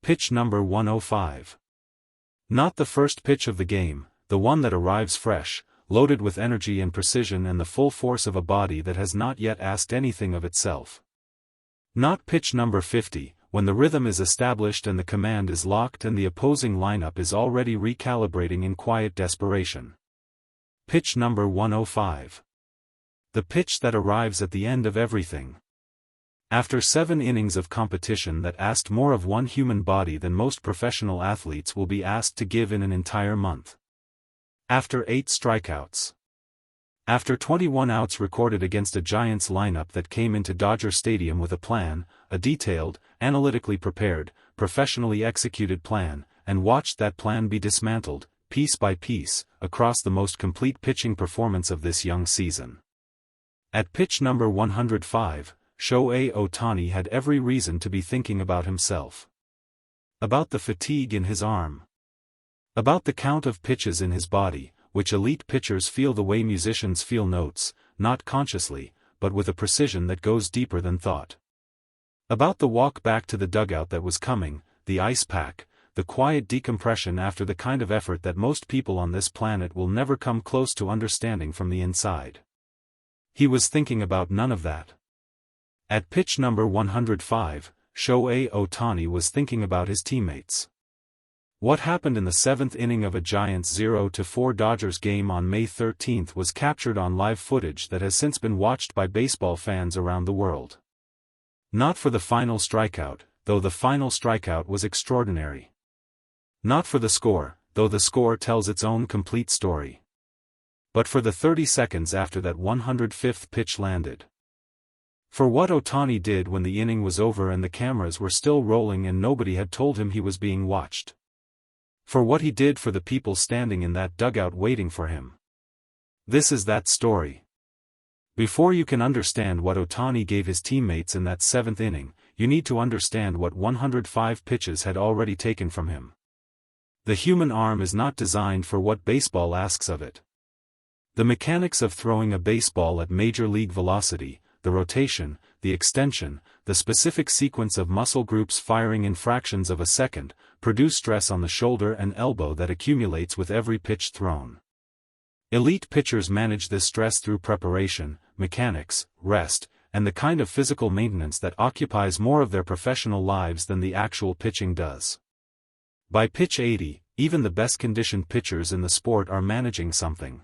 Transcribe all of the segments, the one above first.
Pitch number 105. Not the first pitch of the game, the one that arrives fresh, loaded with energy and precision and the full force of a body that has not yet asked anything of itself. Not pitch number 50, when the rhythm is established and the command is locked and the opposing lineup is already recalibrating in quiet desperation. Pitch number 105. The pitch that arrives at the end of everything. After 7 innings of competition that asked more of one human body than most professional athletes will be asked to give in an entire month. After 8 strikeouts. After 21 outs recorded against a Giants lineup that came into Dodger Stadium with a plan, a detailed, analytically prepared, professionally executed plan, and watched that plan be dismantled, piece by piece, across the most complete pitching performance of this young season. At pitch number 105, Shohei Ohtani had every reason to be thinking about himself. About the fatigue in his arm. About the count of pitches in his body, which elite pitchers feel the way musicians feel notes, not consciously, but with a precision that goes deeper than thought. About the walk back to the dugout that was coming, the ice pack, the quiet decompression after the kind of effort that most people on this planet will never come close to understanding from the inside. He was thinking about none of that. At pitch number 105, Shohei Ohtani was thinking about his teammates. What happened in the 7th inning of a Giants 0-4 Dodgers game on May 13 was captured on live footage that has since been watched by baseball fans around the world. Not for the final strikeout, though the final strikeout was extraordinary. Not for the score, though the score tells its own complete story. But for the 30 seconds after that 105th pitch landed. For what Ohtani did when the inning was over and the cameras were still rolling and nobody had told him he was being watched. For what he did for the people standing in that dugout waiting for him. This is that story. Before you can understand what Ohtani gave his teammates in that 7th inning, you need to understand what 105 pitches had already taken from him. The human arm is not designed for what baseball asks of it. The mechanics of throwing a baseball at major league velocity, the rotation, the extension, the specific sequence of muscle groups firing in fractions of a second, produce stress on the shoulder and elbow that accumulates with every pitch thrown. Elite pitchers manage this stress through preparation, mechanics, rest, and the kind of physical maintenance that occupies more of their professional lives than the actual pitching does. By pitch 80, even the best-conditioned pitchers in the sport are managing something.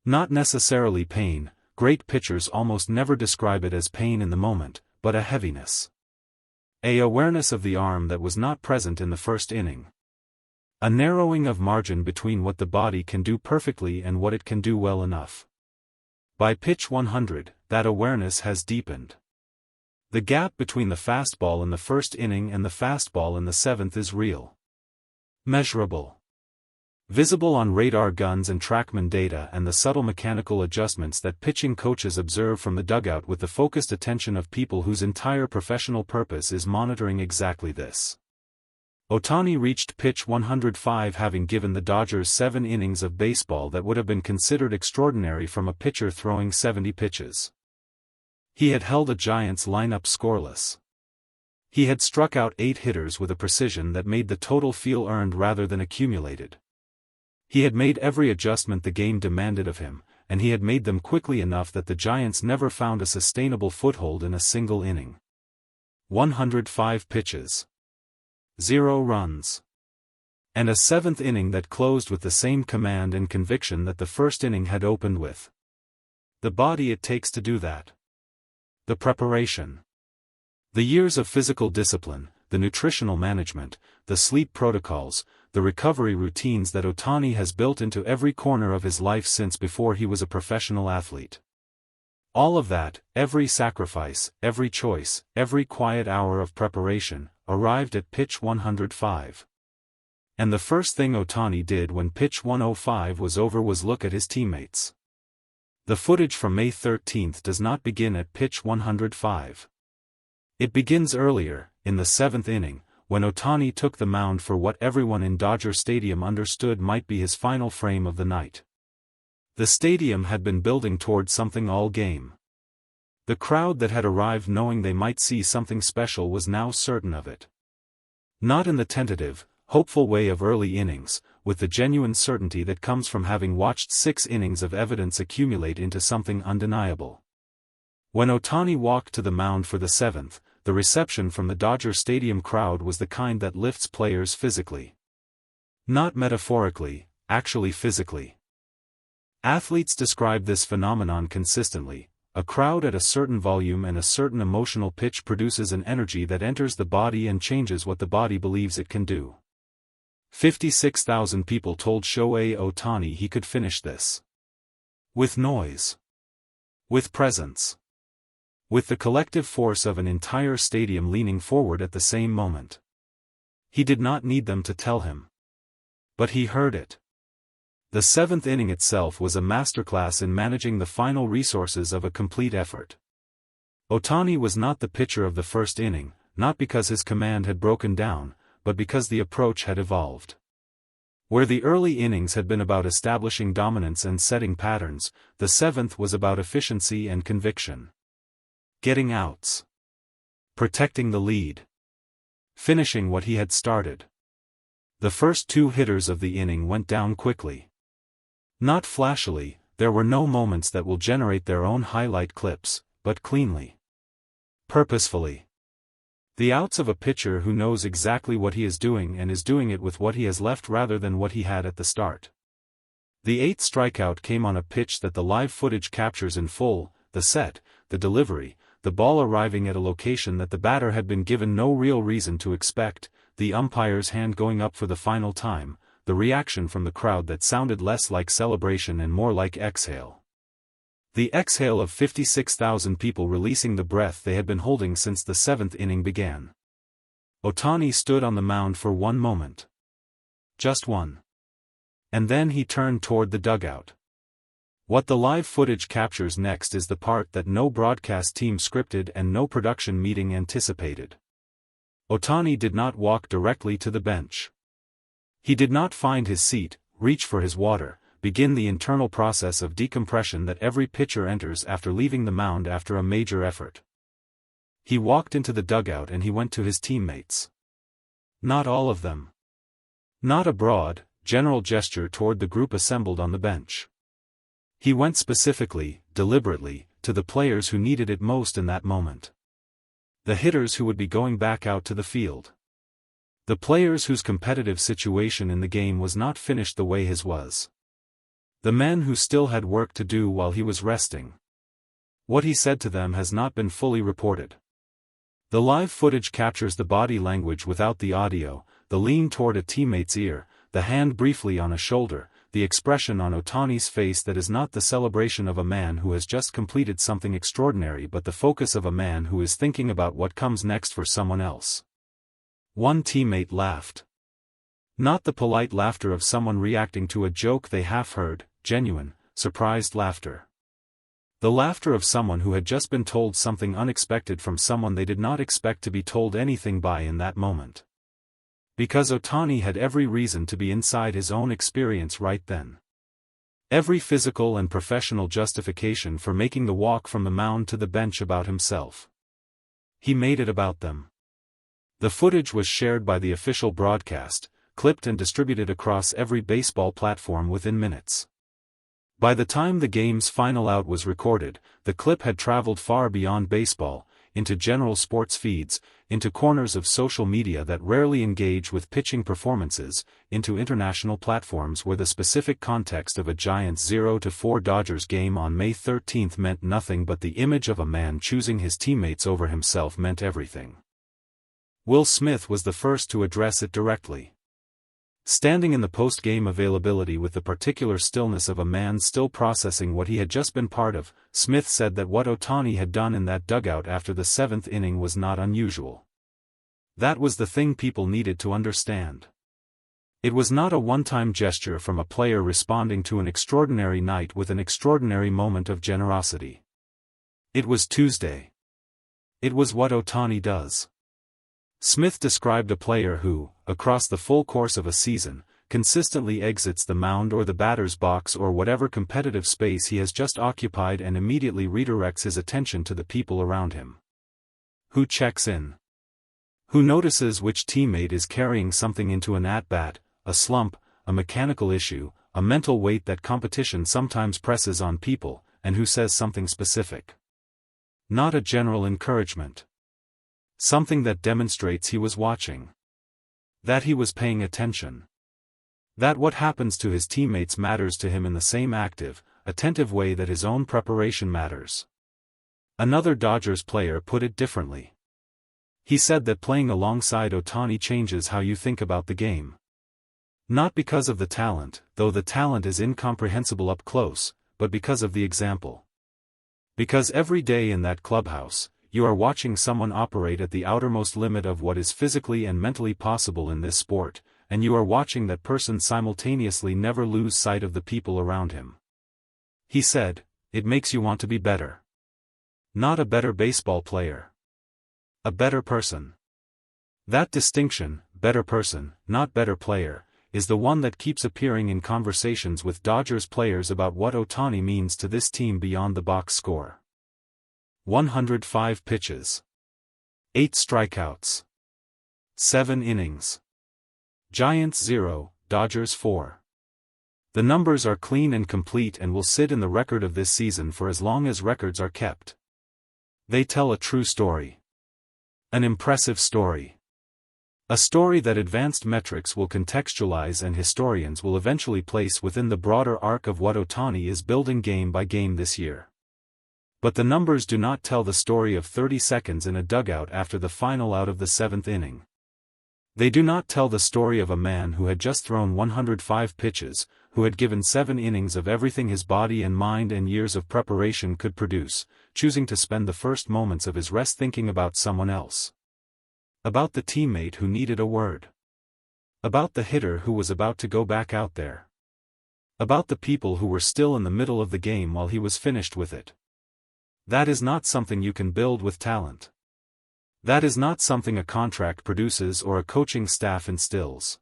Not necessarily pain. Great pitchers almost never describe it as pain in the moment, but a heaviness. A awareness of the arm that was not present in the first inning. A narrowing of margin between what the body can do perfectly and what it can do well enough. By pitch 100, that awareness has deepened. The gap between the fastball in the first inning and the fastball in the 7th is real. Measurable. Visible on radar guns and TrackMan data and the subtle mechanical adjustments that pitching coaches observe from the dugout with the focused attention of people whose entire professional purpose is monitoring exactly this. Ohtani reached pitch 105 having given the Dodgers 7 innings of baseball that would have been considered extraordinary from a pitcher throwing 70 pitches. He had held a Giants lineup scoreless. He had struck out 8 hitters with a precision that made the total feel earned rather than accumulated. He had made every adjustment the game demanded of him, and he had made them quickly enough that the Giants never found a sustainable foothold in a single inning. 105 pitches. 0 runs. And a 7th inning that closed with the same command and conviction that the first inning had opened with. The body it takes to do that. The preparation. The years of physical discipline, the nutritional management, the sleep protocols, the recovery routines that Ohtani has built into every corner of his life since before he was a professional athlete. All of that, every sacrifice, every choice, every quiet hour of preparation, arrived at pitch 105. And the first thing Ohtani did when pitch 105 was over was look at his teammates. The footage from May 13 does not begin at pitch 105. It begins earlier, in the 7th inning, when Ohtani took the mound for what everyone in Dodger Stadium understood might be his final frame of the night. The stadium had been building toward something all game. The crowd that had arrived knowing they might see something special was now certain of it. Not in the tentative, hopeful way of early innings, with the genuine certainty that comes from having watched 6 innings of evidence accumulate into something undeniable. When Ohtani walked to the mound for the 7th, the reception from the Dodger Stadium crowd was the kind that lifts players physically. Not metaphorically, actually physically. Athletes describe this phenomenon consistently. A crowd at a certain volume and a certain emotional pitch produces an energy that enters the body and changes what the body believes it can do. 56,000 people told Shohei Ohtani he could finish this. With noise. With presence. With the collective force of an entire stadium leaning forward at the same moment. He did not need them to tell him. But he heard it. The 7th inning itself was a masterclass in managing the final resources of a complete effort. Ohtani was not the pitcher of the first inning, not because his command had broken down, but because the approach had evolved. Where the early innings had been about establishing dominance and setting patterns, the 7th was about efficiency and conviction. Getting outs. Protecting the lead. Finishing what he had started. The first 2 hitters of the inning went down quickly. Not flashily, there were no moments that will generate their own highlight clips, but cleanly. Purposefully. The outs of a pitcher who knows exactly what he is doing and is doing it with what he has left rather than what he had at the start. The 8th strikeout came on a pitch that the live footage captures in full, the set, the delivery, the ball arriving at a location that the batter had been given no real reason to expect, the umpire's hand going up for the final time, the reaction from the crowd that sounded less like celebration and more like exhale. The exhale of 56,000 people releasing the breath they had been holding since the 7th inning began. Ohtani stood on the mound for one moment. Just one. And then he turned toward the dugout. What the live footage captures next is the part that no broadcast team scripted and no production meeting anticipated. Ohtani did not walk directly to the bench. He did not find his seat, reach for his water, begin the internal process of decompression that every pitcher enters after leaving the mound after a major effort. He walked into the dugout and he went to his teammates. Not all of them. Not a broad, general gesture toward the group assembled on the bench. He went specifically, deliberately, to the players who needed it most in that moment. The hitters who would be going back out to the field. The players whose competitive situation in the game was not finished the way his was. The men who still had work to do while he was resting. What he said to them has not been fully reported. The live footage captures the body language without the audio, the lean toward a teammate's ear, the hand briefly on a shoulder, the expression on Ohtani's face that is not the celebration of a man who has just completed something extraordinary but the focus of a man who is thinking about what comes next for someone else. One teammate laughed. Not the polite laughter of someone reacting to a joke they half heard, genuine, surprised laughter. The laughter of someone who had just been told something unexpected from someone they did not expect to be told anything by in that moment. Because Ohtani had every reason to be inside his own experience right then. Every physical and professional justification for making the walk from the mound to the bench about himself. He made it about them. The footage was shared by the official broadcast, clipped and distributed across every baseball platform within minutes. By the time the game's final out was recorded, the clip had traveled far beyond baseball, into general sports feeds, into corners of social media that rarely engage with pitching performances, into international platforms where the specific context of a Giants 0-4 Dodgers game on May 13 meant nothing but the image of a man choosing his teammates over himself meant everything. Will Smith was the first to address it directly. Standing in the post-game availability with the particular stillness of a man still processing what he had just been part of, Smith said that what Ohtani had done in that dugout after the 7th inning was not unusual. That was the thing people needed to understand. It was not a one-time gesture from a player responding to an extraordinary night with an extraordinary moment of generosity. It was Tuesday. It was what Ohtani does. Smith described a player who, across the full course of a season, consistently exits the mound or the batter's box or whatever competitive space he has just occupied and immediately redirects his attention to the people around him. Who checks in? Who notices which teammate is carrying something into an at-bat, a slump, a mechanical issue, a mental weight that competition sometimes presses on people, and who says something specific. Not a general encouragement. Something that demonstrates he was watching. That he was paying attention. That what happens to his teammates matters to him in the same active, attentive way that his own preparation matters. Another Dodgers player put it differently. He said that playing alongside Ohtani changes how you think about the game. Not because of the talent, though the talent is incomprehensible up close, but because of the example. Because every day in that clubhouse, you are watching someone operate at the outermost limit of what is physically and mentally possible in this sport, and you are watching that person simultaneously never lose sight of the people around him. He said, it makes you want to be better. Not a better baseball player. A better person. That distinction, better person, not better player, is the one that keeps appearing in conversations with Dodgers players about what Ohtani means to this team beyond the box score. 105 pitches. 8 strikeouts. 7 innings. Giants 0, Dodgers 4. The numbers are clean and complete and will sit in the record of this season for as long as records are kept. They tell a true story. An impressive story. A story that advanced metrics will contextualize and historians will eventually place within the broader arc of what Ohtani is building game by game this year. But the numbers do not tell the story of 30 seconds in a dugout after the final out of the 7th inning. They do not tell the story of a man who had just thrown 105 pitches, who had given 7 innings of everything his body and mind and years of preparation could produce, choosing to spend the first moments of his rest thinking about someone else. About the teammate who needed a word. About the hitter who was about to go back out there. About the people who were still in the middle of the game while he was finished with it. That is not something you can build with talent. That is not something a contract produces or a coaching staff instills.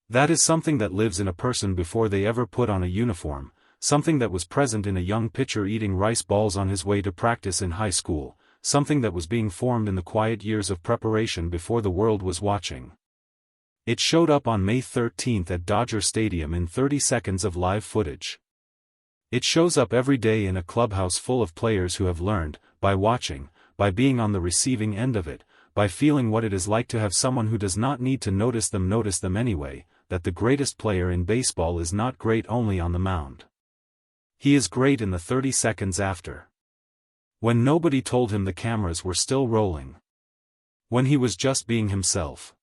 That is something that lives in a person before they ever put on a uniform, something that was present in a young pitcher eating rice balls on his way to practice in high school, something that was being formed in the quiet years of preparation before the world was watching. It showed up on May 13 at Dodger Stadium in 30 seconds of live footage. It shows up every day in a clubhouse full of players who have learned, by watching, by being on the receiving end of it, by feeling what it is like to have someone who does not need to notice them anyway, that the greatest player in baseball is not great only on the mound. He is great in the 30 seconds after. When nobody told him the cameras were still rolling. When he was just being himself.